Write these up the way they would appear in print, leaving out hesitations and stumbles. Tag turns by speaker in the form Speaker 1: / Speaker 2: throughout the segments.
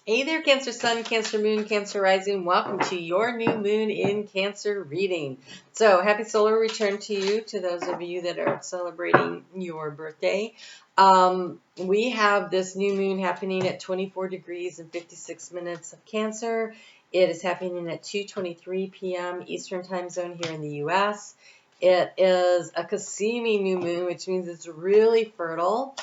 Speaker 1: Hey there, Cancer Sun, Cancer Moon, Cancer Rising. Welcome to your new moon in Cancer reading. So, happy solar return to you, to those of you that are celebrating your birthday. We have this new moon happening at 24 degrees and 56 minutes of Cancer. It is happening at 2:23 p.m. Eastern Time Zone here in the U.S. It is a Cassimi new moon, which means it's really fertile.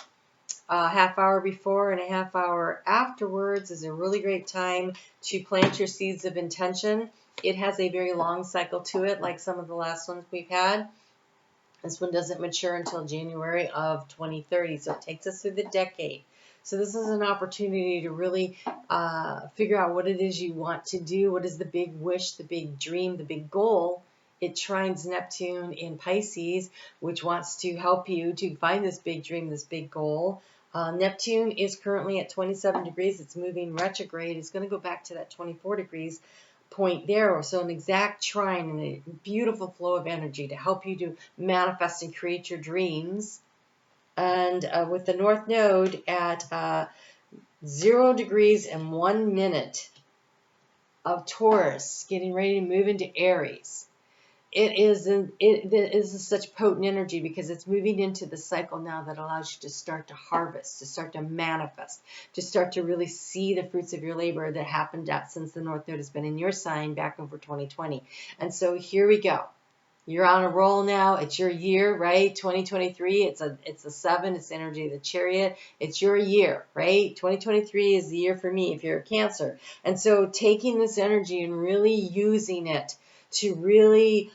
Speaker 1: Half hour before and a half hour afterwards is a really great time to plant your seeds of intention. It has a very long cycle to it, like some of the last ones we've had. This one doesn't mature until January of 2030, so it takes us through the decade. So this is an opportunity to really figure out what it is you want to do. What is the big wish, the big dream, the big goal? It trines Neptune in Pisces, which wants to help you to find this big dream, this big goal. Neptune is currently at 27 degrees. It's moving retrograde. It's going to go back to that 24 degrees point there. So an exact trine and a beautiful flow of energy to help you to manifest and create your dreams. And with the North Node at 0 degrees and 1 minute of Taurus, getting ready to move into Aries. It is such potent energy because it's moving into the cycle now that allows you to start to harvest, to start to manifest, to start to really see the fruits of your labor that happened since the North Node has been in your sign back over 2020. And so here we go. You're on a roll now. It's your year, right? 2023. It's a 7. It's the energy of the Chariot. It's your year, right? 2023 is the year for me if you're a Cancer. And so taking this energy and really using it to really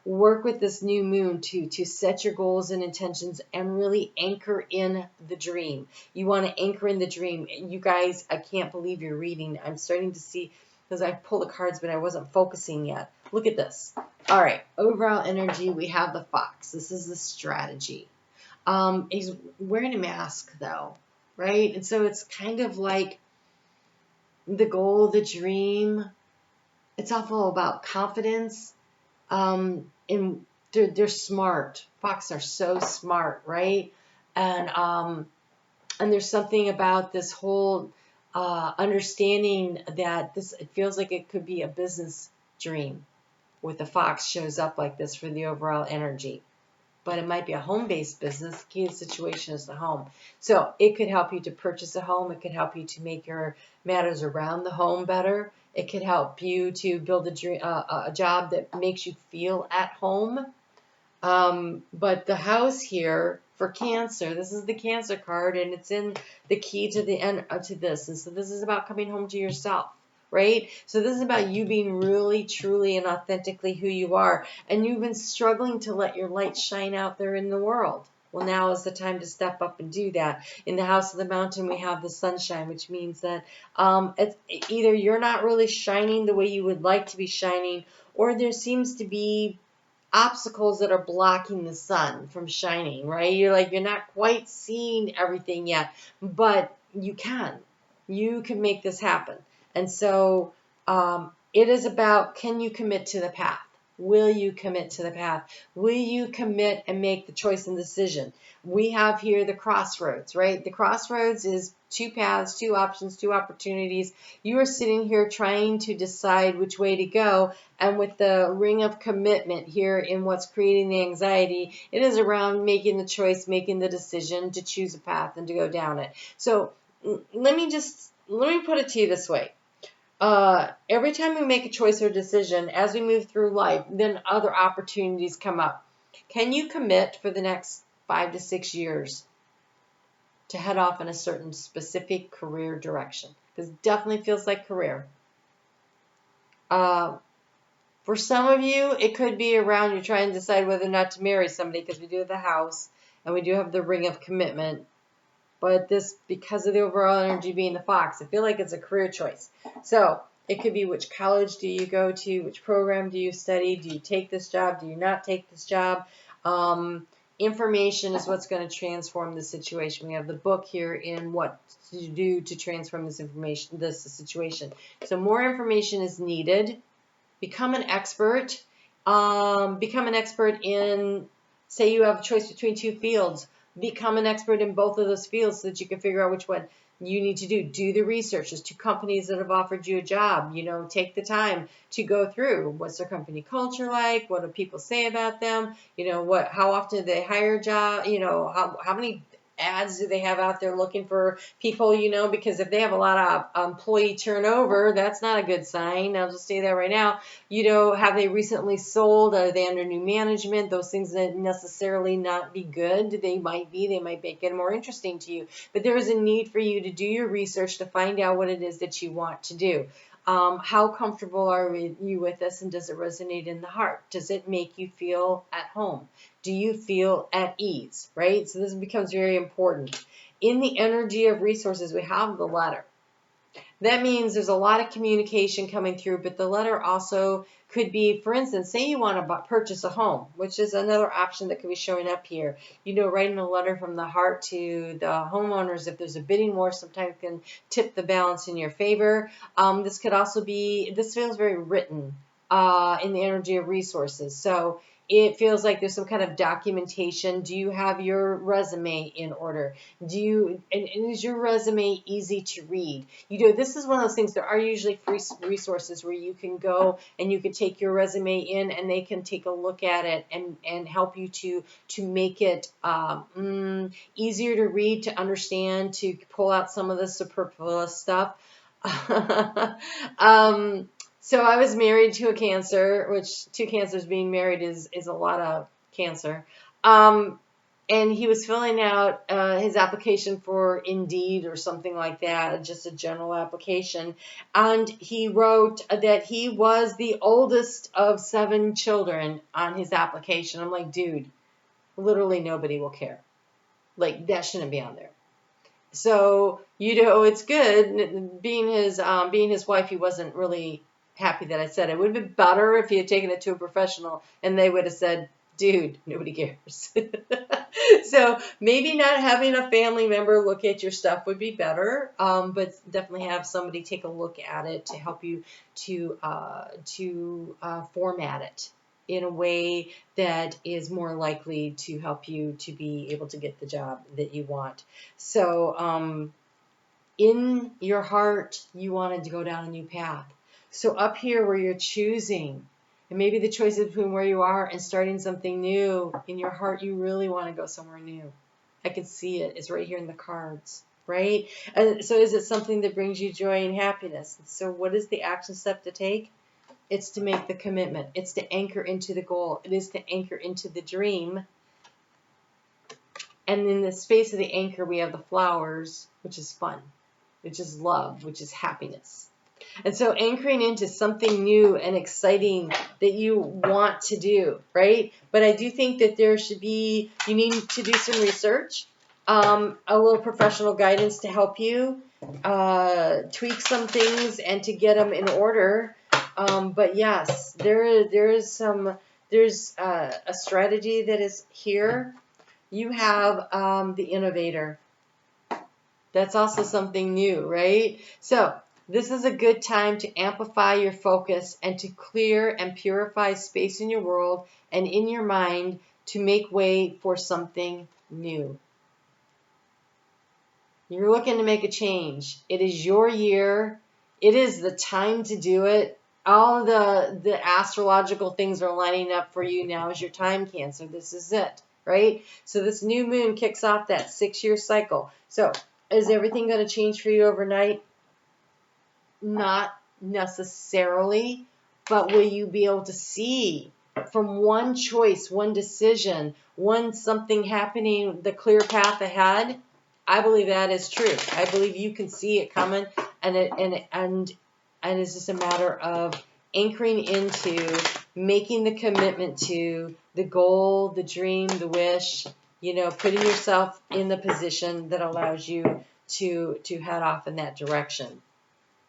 Speaker 1: work with this new moon to set your goals and intentions and really anchor in the dream. You want to anchor in the dream. You guys, I can't believe you're reading. I'm starting to see, because I pulled the cards, but I wasn't focusing yet. Look at this. All right, overall energy, we have the fox. This is the strategy. He's wearing a mask, though, right? And so it's kind of like the goal, the dream. It's awful about confidence. And they're smart. Fox are so smart, right? And there's something about this whole understanding that it feels like it could be a business dream with the fox shows up like this for the overall energy. But it might be a home-based business. The key to the situation is the home. So it could help you to purchase a home. It could help you to make your matters around the home better. It could help you to build a job that makes you feel at home. But the house here for Cancer, this is the Cancer card, and it's in the key to the end to this. And so this is about coming home to yourself, right? So this is about you being really, truly, and authentically who you are. And you've been struggling to let your light shine out there in the world. Well, now is the time to step up and do that. In the House of the Mountain, we have the sunshine, which means that it's either you're not really shining the way you would like to be shining, or there seems to be obstacles that are blocking the sun from shining, right? You're not quite seeing everything yet, but you can. You can make this happen. And so it is about, can you commit to the path? Will you commit to the path? Will you commit and make the choice and decision? We have here the crossroads, right? The crossroads is 2 paths, 2 options, 2 opportunities. You are sitting here trying to decide which way to go. And with the ring of commitment here in what's creating the anxiety, it is around making the choice, making the decision to choose a path and to go down it. So let me put it to you this way. Every time we make a choice or decision, as we move through life, then other opportunities come up. Can you commit for the next 5 to 6 years to head off in a certain specific career direction? Because it definitely feels like career. For some of you, it could be around you're trying to decide whether or not to marry somebody, because we do have the house and we do have the ring of commitment. But this, because of the overall energy being the fox, I feel like it's a career choice. So it could be, which college do you go to? Which program do you study? Do you take this job? Do you not take this job? Information is what's going to transform the situation. We have the book here in what to do to transform this situation. So more information is needed. Become an expert. Become an expert in, say you have a choice between 2 fields. Become an expert in both of those fields so that you can figure out which one you need to do the research. There's 2 companies that have offered you a job. Take the time to go through what's their company culture like, what do people say about them, how often do they hire a job, how many ads do they have out there looking for people, because if they have a lot of employee turnover, that's not a good sign. I'll just say that right now. Have they recently sold? Are they under new management? Those things that necessarily not be good. They might make it more interesting to you. But there is a need for you to do your research to find out what it is that you want to do. How comfortable are you with this, and does it resonate in the heart? Does it make you feel at home? Do you feel at ease, right? So this becomes very important. In the energy of resources, we have the letter. That means there's a lot of communication coming through, but the letter also could be, for instance, say you want to purchase a home, which is another option that could be showing up here. Writing a letter from the heart to the homeowners. If there's a bidding war, sometimes can tip the balance in your favor. This feels very written in the energy of resources. So it feels like there's some kind of documentation. Do you have your resume in order? And is your resume easy to read? This is one of those things. There are usually free resources where you can go and you can take your resume in, and they can take a look at it and help you to make it easier to read, to understand, to pull out some of the superfluous stuff. So I was married to a Cancer, which 2 Cancers being married is a lot of Cancer. And he was filling out his application for Indeed or something like that, just a general application. And he wrote that he was the oldest of 7 children on his application. I'm like, dude, literally nobody will care. Like, that shouldn't be on there. So, it's good. Being his wife, he wasn't really happy that I said it. It would have been better if he had taken it to a professional and they would have said, dude, nobody cares. So maybe not having a family member look at your stuff would be better, but definitely have somebody take a look at it to help you to format it in a way that is more likely to help you to be able to get the job that you want. So in your heart, you wanted to go down a new path. So up here where you're choosing, and maybe the choice is between where you are and starting something new, in your heart, you really want to go somewhere new. I can see it. It's right here in the cards, right? And so is it something that brings you joy and happiness? So what is the action step to take? It's to make the commitment. It's to anchor into the goal. It is to anchor into the dream. And in the space of the anchor, we have the flowers, which is fun, which is love, which is happiness. And so anchoring into something new and exciting that you want to do, right? But I do think that you need to do some research, a little professional guidance to help you tweak some things and to get them in order. But yes, there's a strategy that is here. You have the innovator. That's also something new, right? So this is a good time to amplify your focus and to clear and purify space in your world and in your mind to make way for something new. You're looking to make a change. It is your year. It is the time to do it. All the astrological things are lining up for you. Now is your time, Cancer. This is it, right? So this new moon kicks off that 6-year cycle. So is everything going to change for you overnight? Not necessarily, but will you be able to see from one choice, one decision, something happening, the clear path ahead? I believe that is true. I believe you can see it coming, and it's just a matter of anchoring into making the commitment to the goal, the dream, the wish, putting yourself in the position that allows you to head off in that direction.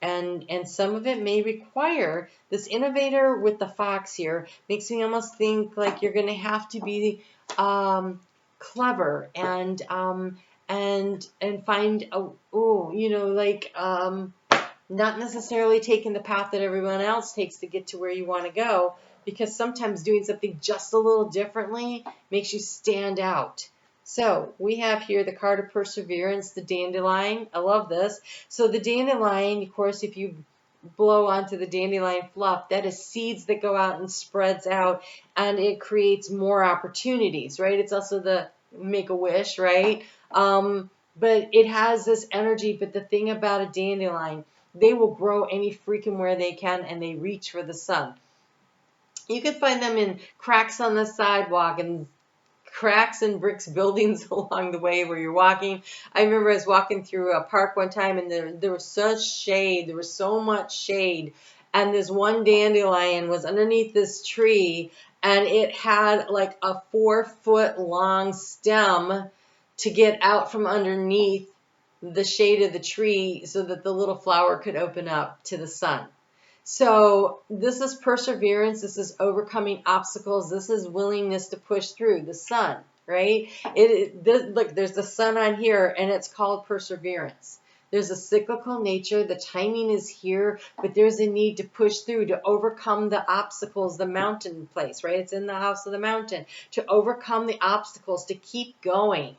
Speaker 1: And some of it may require this innovator with the fox here makes me almost think like you're going to have to be clever and find not necessarily taking the path that everyone else takes to get to where you want to go, because sometimes doing something just a little differently makes you stand out. So we have here the card of perseverance, the dandelion. I love this. So the dandelion, of course, if you blow onto the dandelion fluff, that is seeds that go out and spreads out, and it creates more opportunities, right? It's also the make a wish, right? But it has this energy. But the thing about a dandelion, they will grow any freaking where they can, and they reach for the sun. You can find them in cracks on the sidewalk and cracks and bricks buildings along the way where you're walking. I remember I was walking through a park one time, and there was such shade. There was so much shade. And this one dandelion was underneath this tree, and it had like a 4-foot long stem to get out from underneath the shade of the tree so that the little flower could open up to the sun. So this is perseverance. This is overcoming obstacles. This is willingness to push through the sun, right? Look, there's the sun on here, and it's called perseverance. There's a cyclical nature. The timing is here, but there's a need to push through, to overcome the obstacles, the mountain place, right? It's in the house of the mountain. To overcome the obstacles, to keep going,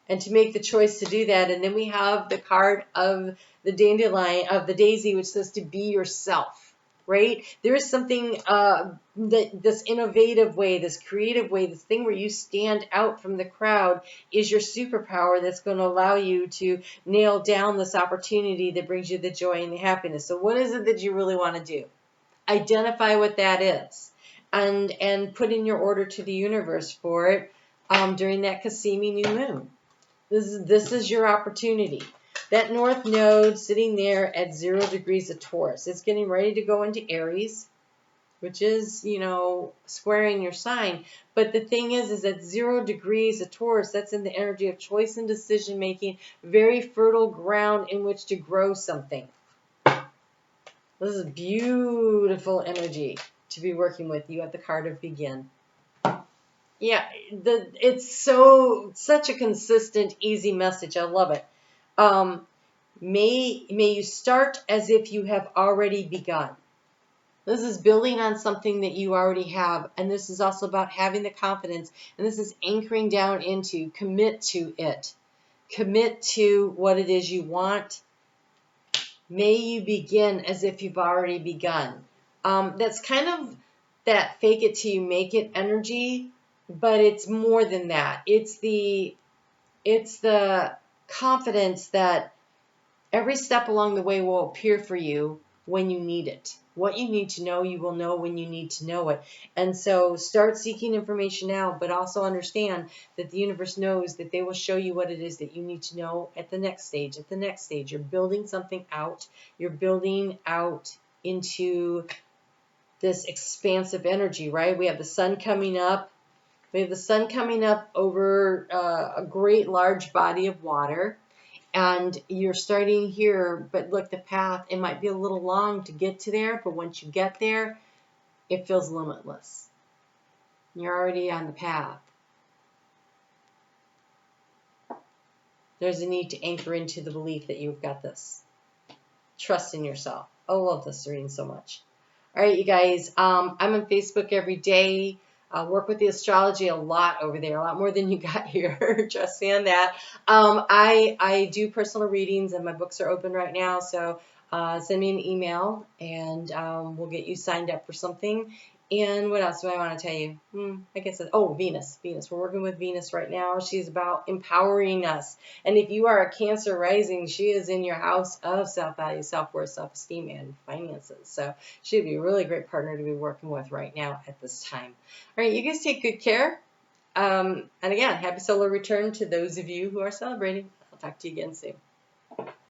Speaker 1: and to make the choice to do that. And then we have the card of the dandelion, of the daisy, which says to be yourself, right? There is something, this innovative way, this creative way, this thing where you stand out from the crowd is your superpower that's going to allow you to nail down this opportunity that brings you the joy and the happiness. So what is it that you really want to do? Identify what that is, and put in your order to the universe for it during that Kasimi new moon. This is your opportunity. That North Node sitting there at 0 degrees of Taurus. It's getting ready to go into Aries, which is, squaring your sign. But the thing is at 0 degrees of Taurus, that's in the energy of choice and decision making, very fertile ground in which to grow something. This is beautiful energy to be working with. You have the card of begin. Yeah, it's such a consistent, easy message. I love it. May you start as if you have already begun. This is building on something that you already have, and this is also about having the confidence, and this is anchoring down into, commit to it. Commit to what it is you want. May you begin as if you've already begun. That's kind of that fake it till you make it energy, but it's more than that. It's the confidence that every step along the way will appear for you when you need it. What you need to know, you will know when you need to know it. And so start seeking information now, but also understand that the universe knows that they will show you what it is that you need to know at the next stage. At the next stage, you're building something out. You're building out into this expansive energy, right? We have the sun coming up. We have the sun coming up over a great large body of water. And you're starting here, but look, the path, it might be a little long to get to there, but once you get there, it feels limitless. You're already on the path. There's a need to anchor into the belief that you've got this. Trust in yourself. I love this reading so much. All right, you guys, I'm on Facebook every day. I work with the astrology a lot over there, a lot more than you got here. Trust me on that. I do personal readings, and my books are open right now. So send me an email, and we'll get you signed up for something. And what else do I want to tell you? I guess, Venus. Venus. We're working with Venus right now. She's about empowering us. And if you are a Cancer rising, she is in your house of self-value, self-worth, self-esteem, and finances. So she'd be a really great partner to be working with right now at this time. All right, you guys take good care. And again, happy solar return to those of you who are celebrating. I'll talk to you again soon.